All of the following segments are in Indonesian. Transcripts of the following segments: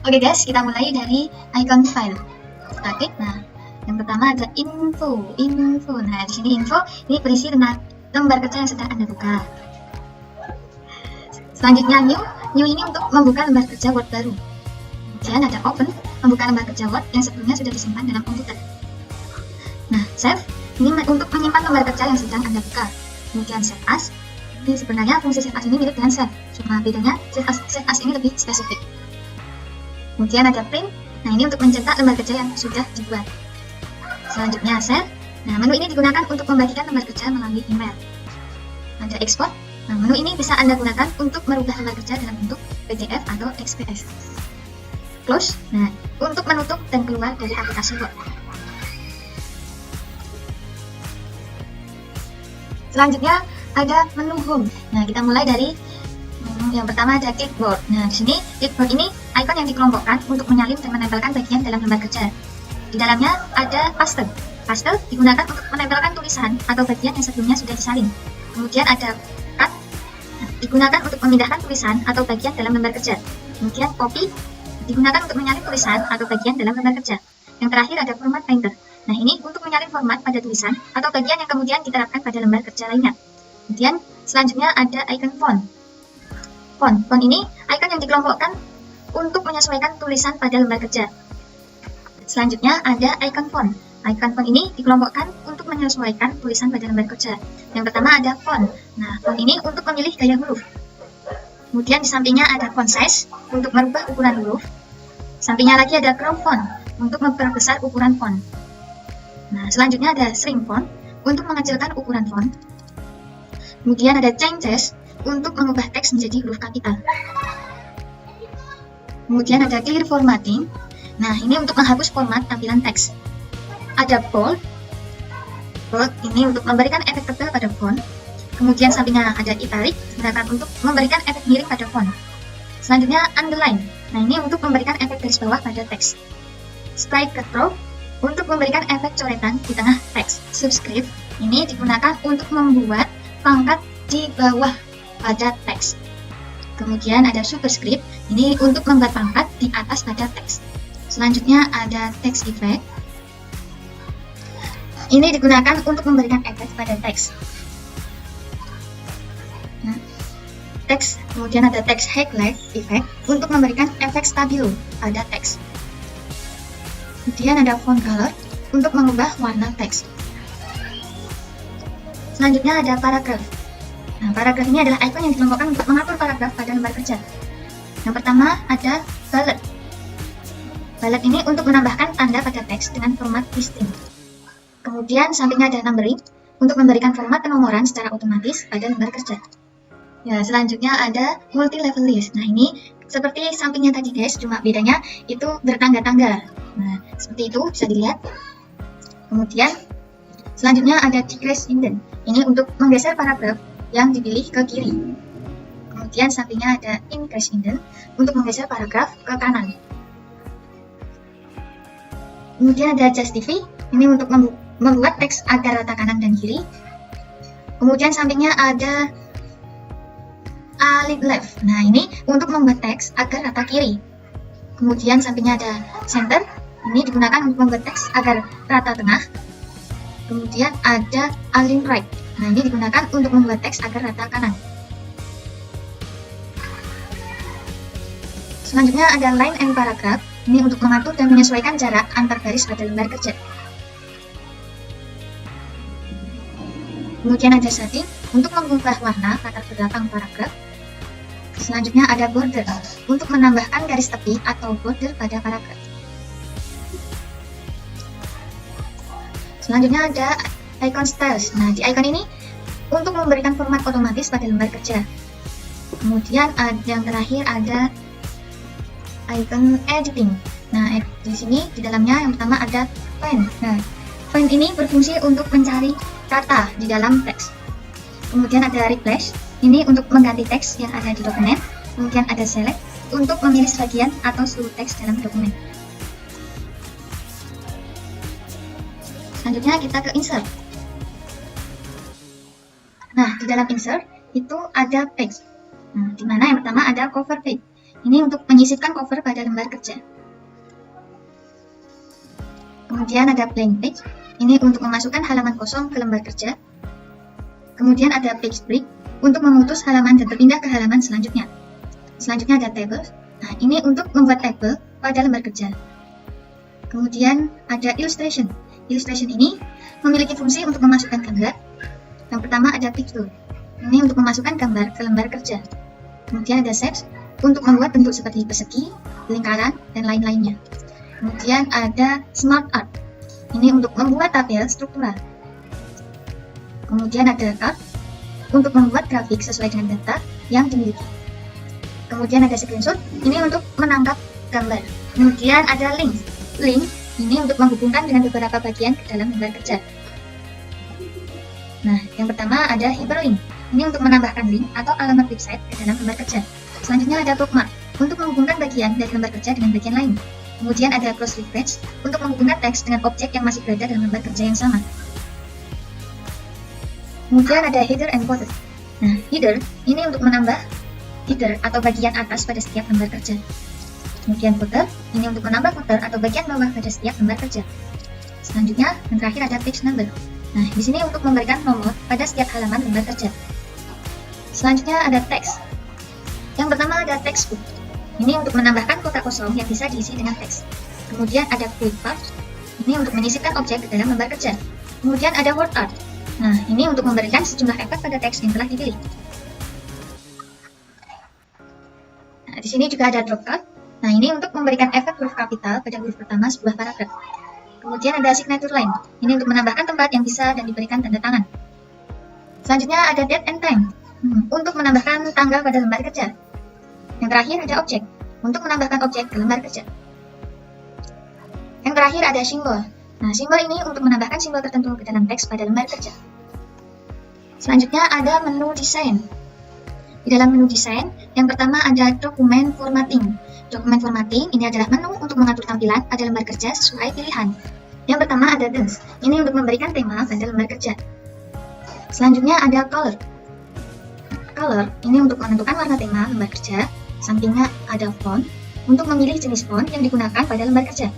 Oke guys, kita mulai dari icon file. Kita klik. Nah, yang pertama ada info. Nah, di sini info ini berisi tentang lembar kerja yang sedang Anda buka. Selanjutnya new ini untuk membuka lembar kerja Word baru. Kemudian ada open, membuka lembar kerja Word yang sebelumnya sudah disimpan dalam komputer. Nah, save ini untuk menyimpan lembar kerja yang sedang Anda buka. Kemudian save as. Ini sebenarnya fungsi save as ini mirip dengan save, cuma bedanya save as ini lebih spesifik. Kemudian ada print. Nah, ini untuk mencetak lembar kerja yang sudah dibuat. Selanjutnya save. Nah, menu ini digunakan untuk membagikan lembar kerja melalui email. Ada export. Nah, menu ini bisa Anda gunakan untuk merubah lembar kerja dalam bentuk PDF atau XPS. Close. Nah, untuk menutup dan keluar dari aplikasi Word. Selanjutnya ada menu home. Nah, kita mulai dari yang pertama ada clipboard. Nah, di sini clipboard ini icon yang dikelompokkan untuk menyalin dan menempelkan bagian dalam lembar kerja. Di dalamnya ada paste. Paste digunakan untuk menempelkan tulisan atau bagian yang sebelumnya sudah disalin. Kemudian ada cut, digunakan untuk memindahkan tulisan atau bagian dalam lembar kerja. Kemudian copy digunakan untuk menyalin tulisan atau bagian dalam lembar kerja. Yang terakhir ada format painter. Nah, ini untuk menyalin format pada tulisan atau bagian yang kemudian diterapkan pada lembar kerja lainnya. Kemudian selanjutnya ada icon font. Font ini icon yang dikelompokkan untuk menyesuaikan tulisan pada lembar kerja. Selanjutnya ada icon font. Icon font ini dikelompokkan untuk menyesuaikan tulisan pada lembar kerja. Yang pertama ada font. Nah, font ini untuk memilih gaya huruf. Kemudian di sampingnya ada font size untuk merubah ukuran huruf. Sampingnya lagi ada crop font untuk memperbesar ukuran font. Nah, selanjutnya ada shrink font untuk mengecilkan ukuran font. Kemudian ada changes untuk mengubah teks menjadi huruf kapital. Kemudian ada clear formatting. Nah, ini untuk menghapus format tampilan teks. Ada bold. Bold ini untuk memberikan efek tebal pada font. Kemudian sampingnya ada italic, digunakan untuk memberikan efek miring pada font. Selanjutnya underline. Nah, ini untuk memberikan efek garis bawah pada teks. Strike through untuk memberikan efek coretan di tengah teks. Subscript ini digunakan untuk membuat pangkat di bawah pada teks. Kemudian ada superscript, ini untuk membuat pangkat di atas pada teks. Selanjutnya ada text effect. Ini digunakan untuk memberikan efek pada teks. Nah, teks. Kemudian ada text highlight effect untuk memberikan efek stabilo pada teks. Kemudian ada font color untuk mengubah warna teks. Selanjutnya ada paragraph. Nah, paragraf ini adalah icon yang dikelompokkan untuk mengatur paragraf pada lembar kerja. Yang pertama ada bullet. Bullet ini untuk menambahkan tanda pada teks dengan format listing. Kemudian sampingnya ada numbering untuk memberikan format penomoran secara otomatis pada lembar kerja. Ya, selanjutnya ada multi-level list. Nah, ini seperti sampingnya tadi guys, cuma bedanya itu bertangga-tangga. Nah, seperti itu bisa dilihat. Kemudian selanjutnya ada decrease indent. Ini untuk menggeser paragraf yang dipilih ke kiri. Kemudian sampingnya ada increase indent untuk menggeser paragraf ke kanan. Kemudian ada justify, ini untuk membuat teks agar rata kanan dan kiri. Kemudian sampingnya ada align left. Nah, ini untuk membuat teks agar rata kiri. Kemudian sampingnya ada center, ini digunakan untuk membuat teks agar rata tengah. Kemudian ada align right. Nah, ini digunakan untuk membuat teks agar rata kanan. Selanjutnya ada line and paragraph. Ini untuk mengatur dan menyesuaikan jarak antar baris pada lembar kerja. Kemudian ada shading untuk mengubah warna latar belakang paragraf. Selanjutnya ada border untuk menambahkan garis tepi atau border pada paragraf. Selanjutnya ada icon styles. Nah, di icon ini untuk memberikan format otomatis pada lembar kerja. Kemudian yang terakhir ada icon editing. Nah, di sini di dalamnya yang pertama ada find. Nah, find ini berfungsi untuk mencari kata di dalam teks. Kemudian ada replace, ini untuk mengganti teks yang ada di dokumen. Kemudian ada select untuk memilih sebagian atau seluruh teks dalam dokumen. Selanjutnya kita ke insert. Nah, di dalam insert itu ada page. Nah, di mana yang pertama ada cover page. Ini untuk menyisipkan cover pada lembar kerja. Kemudian ada blank page. Ini untuk memasukkan halaman kosong ke lembar kerja. Kemudian ada page break untuk memutus halaman dan berpindah ke halaman selanjutnya. Selanjutnya ada table. Nah, ini untuk membuat tabel pada lembar kerja. Kemudian ada illustration. Illustration ini memiliki fungsi untuk memasukkan gambar. Yang pertama ada picture. Ini untuk memasukkan gambar ke lembar kerja. Kemudian ada shapes untuk membuat bentuk seperti persegi, lingkaran, dan lain-lainnya. Kemudian ada smart art. Ini untuk membuat tabel struktural. Kemudian ada card untuk membuat grafik sesuai dengan data yang dimiliki. Kemudian ada screenshot, ini untuk menangkap gambar. Kemudian ada link. Link ini untuk menghubungkan dengan beberapa bagian ke dalam lembar kerja. Nah, yang pertama ada hyperlink. Ini untuk menambahkan link atau alamat website ke dalam lembar kerja. Selanjutnya ada bookmark untuk menghubungkan bagian dari lembar kerja dengan bagian lain. Kemudian ada cross reference untuk menghubungkan teks dengan objek yang masih berada dalam lembar kerja yang sama. Kemudian ada header and footer. Nah, header ini untuk menambah header atau bagian atas pada setiap lembar kerja. Kemudian footer ini untuk menambah footer atau bagian bawah pada setiap lembar kerja. Selanjutnya, yang terakhir ada page number. Nah, di sini untuk memberikan nomor pada setiap halaman lembar kerja. Selanjutnya ada teks. Yang pertama ada textbook. Ini untuk menambahkan kotak kosong yang bisa diisi dengan teks. Kemudian ada quick part. Ini untuk menyisipkan objek ke dalam lembar kerja. Kemudian ada word art. Nah, ini untuk memberikan sejumlah efek pada teks yang telah dipilih. Nah, di sini juga ada drop card. Nah, ini untuk memberikan efek huruf kapital pada huruf pertama sebuah paragraf. Kemudian ada signature line. Ini untuk menambahkan tempat yang bisa dan diberikan tanda tangan. Selanjutnya ada date and time. Untuk menambahkan tanggal pada lembar kerja. Yang terakhir ada objek. Untuk menambahkan objek ke lembar kerja. Yang terakhir ada simbol. Nah, simbol ini untuk menambahkan simbol tertentu ke dalam teks pada lembar kerja. Selanjutnya ada menu desain. Di dalam menu desain, yang pertama ada dokumen formatting. Dokumen formatting ini adalah menu untuk mengatur tampilan pada lembar kerja sesuai pilihan. Yang pertama ada themes. Ini untuk memberikan tema pada lembar kerja. Selanjutnya ada color. Color ini untuk menentukan warna tema lembar kerja. Sampingnya ada font untuk memilih jenis font yang digunakan pada lembar kerja.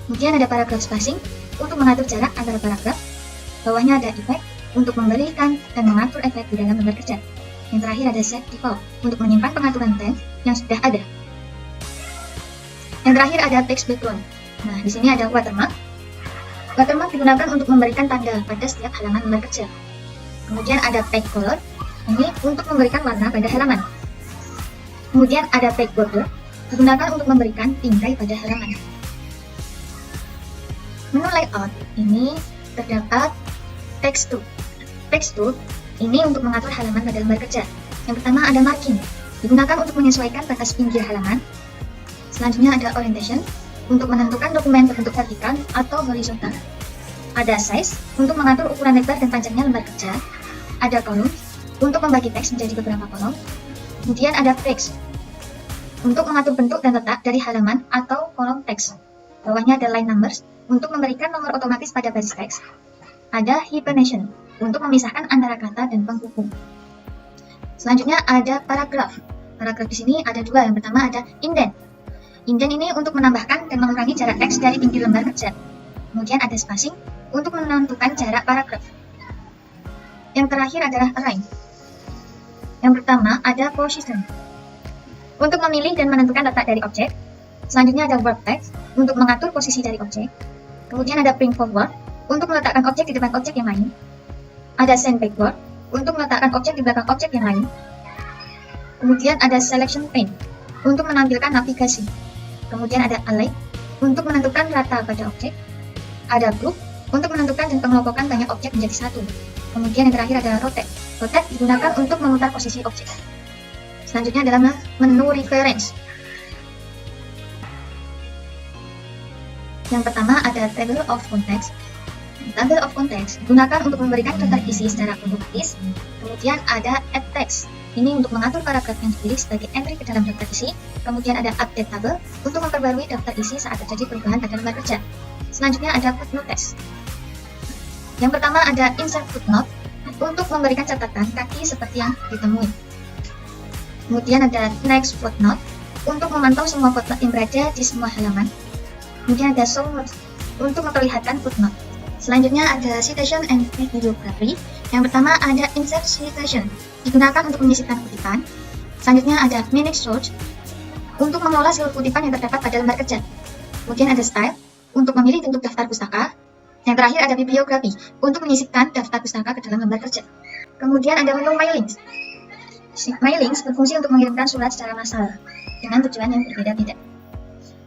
Kemudian ada paragraph spacing untuk mengatur jarak antara paragraf. Bawahnya ada effect untuk memberikan dan mengatur efek di dalam lembar kerja. Yang terakhir ada set default untuk menyimpan pengaturan teks yang sudah ada. Yang terakhir ada text background. Nah, di sini ada watermark. Watermark digunakan untuk memberikan tanda pada setiap halaman lembar kerja. Kemudian ada page color. Ini untuk memberikan warna pada halaman. Kemudian ada page border, digunakan untuk memberikan bingkai pada halaman. Menu layout ini terdapat text tool. Text tool ini untuk mengatur halaman pada lembar kerja. Yang pertama ada margin, digunakan untuk menyesuaikan batas pinggir halaman. Selanjutnya ada orientation, untuk menentukan dokumen berbentuk vertikal atau horizontal. Ada size, untuk mengatur ukuran lebar dan panjangnya lembar kerja. Ada column, untuk membagi teks menjadi beberapa kolom. Kemudian ada text, untuk mengatur bentuk dan letak dari halaman atau kolom teks. Bawahnya ada line numbers, untuk memberikan nomor otomatis pada baris teks. Ada hyphenation, untuk memisahkan antara kata dan penghubung. Selanjutnya ada paragraph. Paragraph di sini ada dua. Yang pertama ada indent. Indent ini untuk menambahkan dan mengurangi jarak teks dari pinggir lembar kerja. Kemudian ada spacing, untuk menentukan jarak paragraf. Yang terakhir adalah align. Yang pertama ada position, untuk memilih dan menentukan letak dari objek. Selanjutnya ada word text, untuk mengatur posisi dari objek. Kemudian ada bring forward, untuk meletakkan objek di depan objek yang lain. Ada send backward, untuk meletakkan objek di belakang objek yang lain. Kemudian ada selection pane, untuk menampilkan navigasi. Kemudian ada align, untuk menentukan rata pada objek. Ada group, untuk menentukan dan pengelompokan banyak objek menjadi satu. Kemudian yang terakhir ada rotate. Rotate digunakan untuk memutar posisi objek. Selanjutnya adalah menu reference. Yang pertama ada table of context. Table of context digunakan untuk memberikan daftar isi secara kronologis. Kemudian ada add text. Ini untuk mengatur paragraf yang dipilih sebagai entry ke dalam daftar isi. Kemudian ada update table untuk memperbarui daftar isi saat terjadi perubahan pada lembar kerja. Selanjutnya ada footnote text. Yang pertama ada insert footnote untuk memberikan catatan kaki seperti yang ditemui. Kemudian ada next footnote untuk memantau semua footnote yang berada di semua halaman. Kemudian ada show notes untuk memperlihatkan footnote. Selanjutnya ada citation and bibliography. Yang pertama ada insert citation, digunakan untuk menyisipkan kutipan. Selanjutnya ada minute search untuk mengelola seluruh kutipan yang terdapat pada lembar kerja. Kemudian ada style untuk memilih bentuk daftar pustaka. Yang terakhir ada bibliografi untuk menyisipkan daftar pustaka ke dalam lembar kerja. Kemudian ada menu My Links. My Links berfungsi untuk mengirimkan surat secara massal dengan tujuan yang berbeda-beda.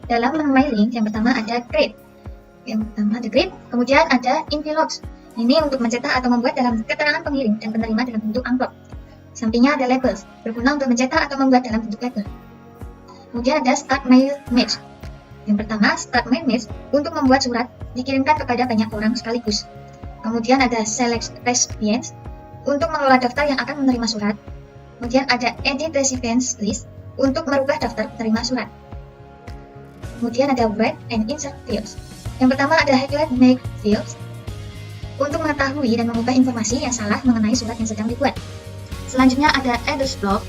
Dalam menu My Links yang pertama ada Create. Yang pertama ada Create, kemudian ada Envelopes. Ini untuk mencetak atau membuat dalam keterangan pengirim dan penerima dalam bentuk amplop. Sampingnya ada Labels, berguna untuk mencetak atau membuat dalam bentuk label. Kemudian ada Start Mail Match. Yang pertama, Start Mail Match untuk membuat surat dikirimkan kepada banyak orang sekaligus. Kemudian ada Select Recipients untuk mengelola daftar yang akan menerima surat. Kemudian ada Edit Recipients List untuk merubah daftar penerima surat. Kemudian ada Write and Insert Fields. Yang pertama ada Highlight Make Fields untuk mengetahui dan mengubah informasi yang salah mengenai surat yang sedang dibuat. Selanjutnya ada Address Block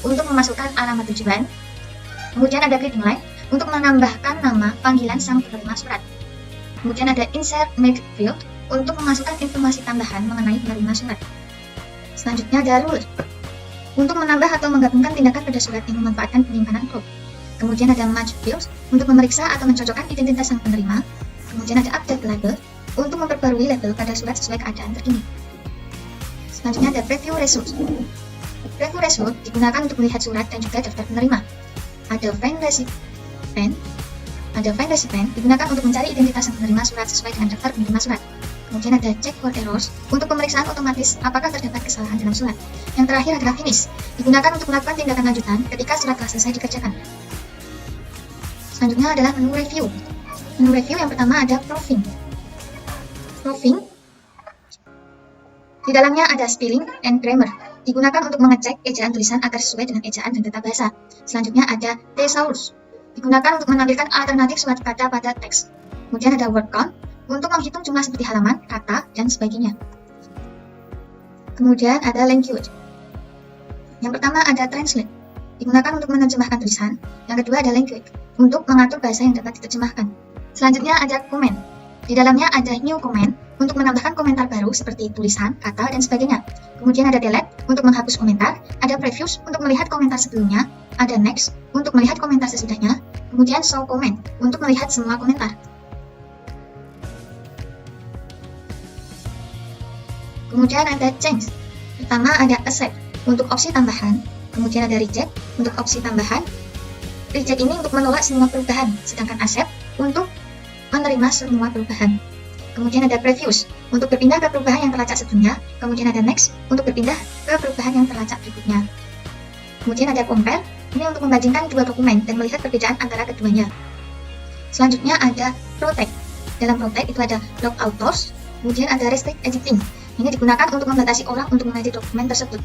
untuk memasukkan alamat tujuan. Kemudian ada Greeting Line untuk menambahkan nama panggilan sang penerima surat. Kemudian ada Insert Make Field untuk memasukkan informasi tambahan mengenai penerima surat. Selanjutnya ada Rules untuk menambah atau menggabungkan tindakan pada surat yang memanfaatkan penyimpanan code. Kemudian ada Match Fields untuk memeriksa atau mencocokkan identitas sang penerima. Kemudian ada Update Label untuk memperbarui label pada surat sesuai keadaan terkini. Selanjutnya ada Preview Result. Preview Result digunakan untuk melihat surat dan juga daftar penerima. Ada Find Recipient digunakan untuk mencari identitas sang penerima surat sesuai dengan daftar penerima surat. Kemudian ada Check for Errors untuk pemeriksaan otomatis apakah terdapat kesalahan dalam surat. Yang terakhir adalah Finish, digunakan untuk melakukan tindakan lanjutan ketika surat telah selesai dikerjakan. Selanjutnya adalah menu Review. Menu Review yang pertama ada Proofing. Proofing di dalamnya ada Spelling and Grammar, digunakan untuk mengecek ejaan tulisan agar sesuai dengan ejaan dan tata bahasa. Selanjutnya ada Thesaurus, digunakan untuk menampilkan alternatif suatu kata pada teks. Kemudian ada Word Count untuk menghitung jumlah seperti halaman, kata, dan sebagainya. Kemudian ada Language. Yang pertama ada Translate, digunakan untuk menerjemahkan tulisan. Yang kedua ada Language, untuk mengatur bahasa yang dapat diterjemahkan. Selanjutnya ada Comment. Di dalamnya ada New Comment untuk menambahkan komentar baru seperti tulisan, kata, dan sebagainya. Kemudian ada Delete untuk menghapus komentar. Ada Previews untuk melihat komentar sebelumnya. Ada Next untuk melihat komentar sesudahnya. Kemudian Show Comment untuk melihat semua komentar. Kemudian ada Change. Pertama ada Accept untuk opsi tambahan. Kemudian ada Reject untuk opsi tambahan. Reject ini untuk menolak semua perubahan, sedangkan Accept untuk menerima semua perubahan. Kemudian ada Previews untuk berpindah ke perubahan yang terlacak sebelumnya. Kemudian ada Next untuk berpindah ke perubahan yang terlacak berikutnya. Kemudian ada Compare, ini untuk membandingkan dua dokumen dan melihat perbedaan antara keduanya. Selanjutnya ada Protect. Dalam Protect itu ada Lock Authors. Kemudian ada Restrict Editing. Ini digunakan untuk membatasi orang untuk mengedit dokumen tersebut.